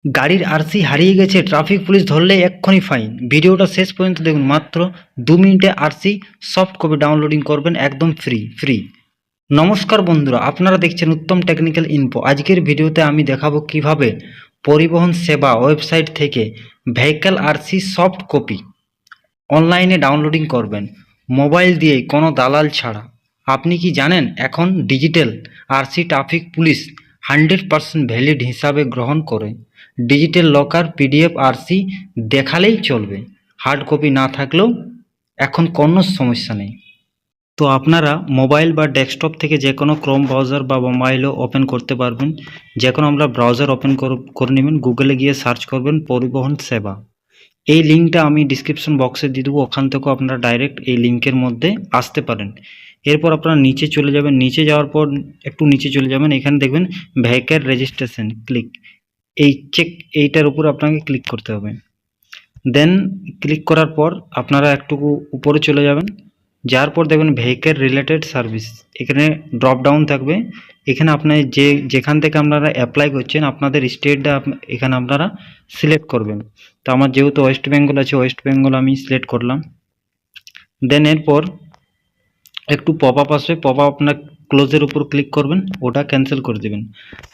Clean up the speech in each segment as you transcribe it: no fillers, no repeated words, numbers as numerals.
গাড়ির আরসি হারিয়ে গেছে, ট্রাফিক পুলিশ ধরলে এক্ষুনি ফাইন। ভিডিওটা শেষ পর্যন্ত দেখুন, মাত্র 2 মিনিটে আরসি সফট কপি ডাউনলোডিং করবেন একদম ফ্রি। নমস্কার বন্ধুরা, আপনারা দেখছেন উত্তম টেকনিক্যাল ইনফো। আজকের ভিডিওতে আমি দেখাবো কিভাবে পরিবহন সেবা ওয়েবসাইট থেকে ভেহিক্যাল আরসি সফট কপি অনলাইনে ডাউনলোডিং করবেন মোবাইল দিয়েই, কোনো দালাল ছাড়া। আপনি কি জানেন এখন digital RC traffic police 100% valid হিসাবে গ্রহণ করে। ডিজিটাল লকার পিডিএফ আরসি দেখালেই চলবে, হার্ড কপি না থাকলেও এখন কোনো সমস্যা নেই। তো আপনারা মোবাইল বা ডেস্কটপ থেকে যে কোনো ক্রোম ব্রাউজার বা মোবাইলও ওপেন করতে পারবেন। যে কোনো আমরা ব্রাউজার ওপেন করে নেবেন, গুগলে গিয়ে সার্চ করবেন পরিবহন সেবা। এই লিঙ্কটা আমি ডিসক্রিপশন বক্সে দিয়ে দেবো, ওখান থেকেও আপনারা ডাইরেক্ট এই লিঙ্কের মধ্যে আসতে পারেন। এরপর আপনারা নিচে চলে যাবেন, নিচে যাওয়ার পর একটু নিচে চলে যাবেন, এখানে দেখবেন ভেহিক্যাল রেজিস্ট্রেশন ক্লিক, এইটার উপর আপনাকে ক্লিক করতে হবে। দেন ক্লিক করার পর আপনারা একটু উপরে চলে যাবেন, যাওয়ার পর দেখবেন ভেহিক্যাল রিলেটেড সার্ভিস, এখানে ড্রপ ডাউন থাকবে। এখানে আপনার যেখান থেকে আপনারা অ্যাপ্লাই করছেন আপনাদের স্টেটটা এখানে আপনারা সিলেক্ট করবেন। তো আমার যেহেতু ওয়েস্ট বেঙ্গল আছে, ওয়েস্ট বেঙ্গল আমি সিলেক্ট করলাম। দেন এরপর একটু পপ আপ আসবে, পপ আপ আপনার ক্লোজের উপর ক্লিক করবেন, ওটা ক্যান্সেল করে দেবেন।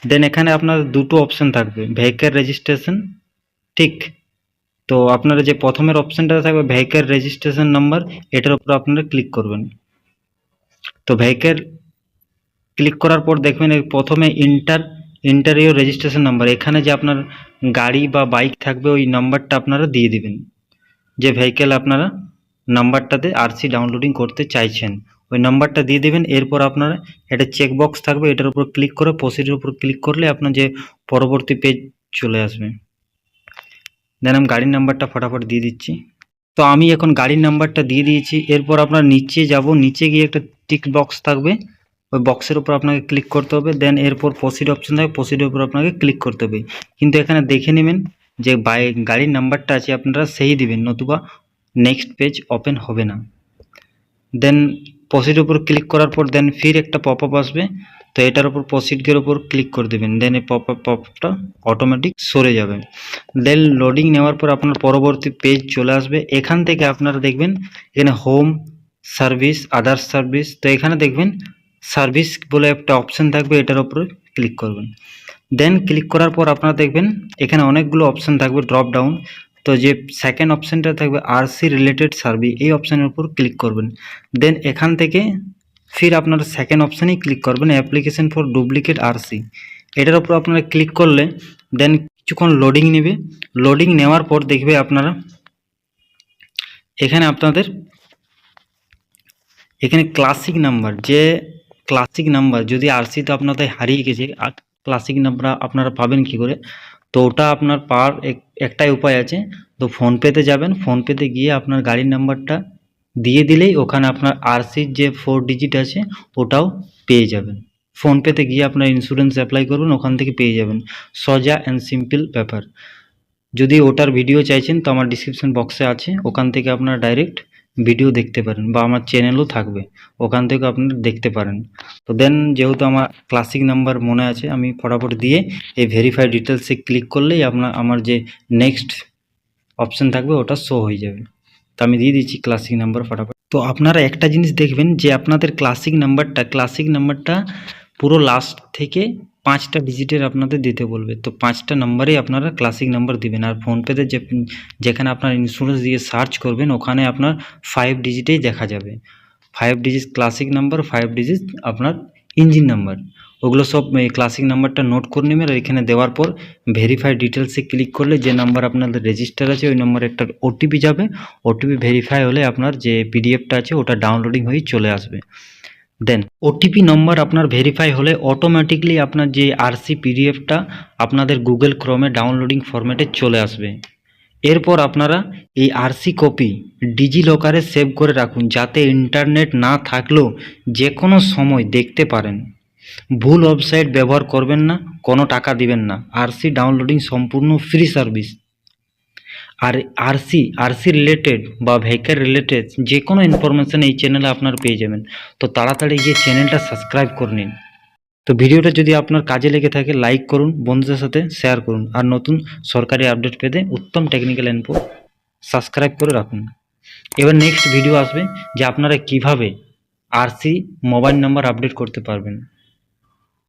দেন এখানে আপনার দুটো অপশান থাকবে, ভেহিক্যাল রেজিস্ট্রেশন, ঠিক। তো আপনারা যে প্রথমের অপশানটা থাকবে ভেহিক্যাল রেজিস্ট্রেশন নাম্বার, এটার উপর আপনারা ক্লিক করবেন। তো ভেহিক্যাল ক্লিক করার পর দেখবেন প্রথমে ইন্টারিয়র রেজিস্ট্রেশন নাম্বার, এখানে যে আপনার গাড়ি বা বাইক থাকবে ওই নাম্বারটা আপনারা দিয়ে দিবেন, যে ভেহিক্যাল আপনারা নাম্বারটাতে আরসি ডাউনলোডিং করতে চাইছেন ওই নাম্বারটা দিয়ে দেবেন। এরপর আপনারা একটা চেকবক্স থাকবে, এটার উপর ক্লিক করে প্রসিডের উপর ক্লিক করলে আপনার যে পরবর্তী পেজ চলে আসবে। দেন আমি গাড়ির নাম্বারটা ফটাফট দিয়ে দিচ্ছি। তো আমি এখন গাড়ির নাম্বারটা দিয়ে দিয়েছি। এরপর আপনার নিচে যাব, নিচে গিয়ে একটা টিক বক্স থাকবে, ওই বক্সের উপর আপনাকে ক্লিক করতে হবে। দেন এরপর প্রসিড অপশন থাকবে, প্রসিডের উপর আপনাকে ক্লিক করতে হবে। কিন্তু এখানে দেখে নেবেন যে গাড়ির নাম্বারটা আছে আপনারা সেই দিবেন, নতুবা নেক্সট পেজ ওপেন হবে না। দেন প্রসিডের উপর ক্লিক করার পর দেন ফির একটা পপ আপ আসবে, তো এটার উপর প্রসিডের উপর ক্লিক করে দেবেন। দেন এই পপটা অটোমেটিক সরে যাবে। দেন লোডিং নেওয়ার পর আপনার পরবর্তী পেজ চলে আসবে। এখান থেকে আপনারা দেখবেন এখানে হোম সার্ভিস, আদার্স সার্ভিস, তো এখানে দেখবেন সার্ভিস বলে একটা অপশান থাকবে, এটার উপরে ক্লিক করবেন। দেন ক্লিক করার পর আপনারা দেখবেন এখানে অনেকগুলো অপশান থাকবে ড্রপ ডাউন, তো যে সেকেন্ড অপশানটা থাকবে আরসি রিলেটেড সার্ভিস, এই অপশানের উপর ক্লিক করবেন। দেন এখান থেকে ফির আপনারা সেকেন্ড অপশানেই ক্লিক করবেন, অ্যাপ্লিকেশন ফর ডুপ্লিকেট আরসি, এটার উপর আপনারা ক্লিক করলে দেন কিছুক্ষণ লোডিং নেবে। লোডিং নেওয়ার পর দেখবে আপনারা এখানে আপনাদের এখানে ক্লাসিক নাম্বার, যে ক্লাসিক নাম্বার যদি আরসিতে আপনাদের হারিয়ে গেছে, ক্লাসিক নাম্বার আপনারা পাবেন কি করে? তো ওটা আপনার পাওয়ার একটাই উপায় আছে। তো ফোনপেতে যাবেন, ফোনপেতে গিয়ে আপনার গাড়ির নাম্বারটা দিয়ে দিলেই ওখানে আপনার আরসির যে 4 ডিজিট আছে ওটাও পেয়ে যাবেন। ফোনপেতে গিয়ে আপনার ইন্স্যুরেন্স অ্যাপ্লাই করবেন, ওখান থেকে পেয়ে যাবেন। সোজা অ্যান্ড সিম্পল ব্যাপার। যদি ওটার ভিডিও চাইছেন তো আমার ডিসক্রিপশন বক্সে আছে, ওখান থেকে আপনারা ডাইরেক্ট ভিডিও দেখতে পারেন, বা আমার চ্যানেলও থাকবে, ওখান থেকে আপনারা দেখতে পারেন। তো দেন যেহেতু আমার ক্লাসিক নাম্বার মনে আছে, আমি ফটাফট দিয়ে এই ভেরিফাই ডিটেলসে ক্লিক করলেই আমার যে নেক্সট অপশান থাকবে ওটা শো হয়ে যাবে। তো আমি দিয়ে দিচ্ছি ক্লাসিক নাম্বার ফটাফট। তো আপনারা একটা জিনিস দেখবেন যে আপনাদের ক্লাসিক নাম্বারটা পুরো লাস্ট থেকে 5টা ডিজিটের আপনাদের দিতে বলবে, তো 5টা নাম্বারেই আপনারা ক্লাসিক নাম্বার দিবেন। আর ফোনপেতে যেখানে আপনার ইন্স্যুরেন্স দিয়ে সার্চ করবেন ওখানে আপনার 5 ডিজিটেই দেখা যাবে, 5 ডিজিট ক্লাসিক নাম্বার, 5 ডিজিট আপনার ইঞ্জিন নাম্বার, ওগুলো সব ক্লাসিক নাম্বারটা নোট করে নেবেন। আর এখানে দেওয়ার পর ভেরিফাই ডিটেলসে ক্লিক করলে যে নাম্বার আপনাদের রেজিস্টার আছে ওই নাম্বারে একটা ওটিপি যাবে, ওটিপি ভেরিফাই হলে আপনার যে পিডিএফটা আছে ওটা ডাউনলোডিং হয়ে চলে আসবে। দেন ওটিপি নম্বর আপনার ভেরিফাই হলে অটোমেটিকলি আপনার যে আরসি পিডিএফটা আপনাদের গুগল ক্রোমে ডাউনলোডিং ফরম্যাটে চলে আসবে। এরপর আপনারা এই আরসি কপি ডিজি লকারে সেভ করে রাখুন, যাতে ইন্টারনেট না থাকলেও যে কোনো সময় দেখতে পারেন। ভুল ওয়েবসাইট ব্যবহার করবেন না, কোনো টাকা দিবেন না। আরসি ডাউনলোডিং সম্পূর্ণ ফ্রি সার্ভিস। আর আরসি রিলেটেড বা ভেহিক্যাল রিলেটেড যে কোনো ইনফরমেশান এই চ্যানেলে আপনারা পেয়ে যাবেন। তো তাড়াতাড়ি গিয়ে চ্যানেলটা সাবস্ক্রাইব করে নিন। তো ভিডিওটা যদি আপনার কাজে লেগে থাকে লাইক করুন, বন্ধুদের সাথে শেয়ার করুন, আর নতুন সরকারি আপডেট পেতে উত্তম টেকনিক্যাল ইনফো সাবস্ক্রাইব করে রাখুন। এবার নেক্সট ভিডিও আসবে যে আপনারা কিভাবে আরসি মোবাইল নাম্বার আপডেট করতে পারবেন।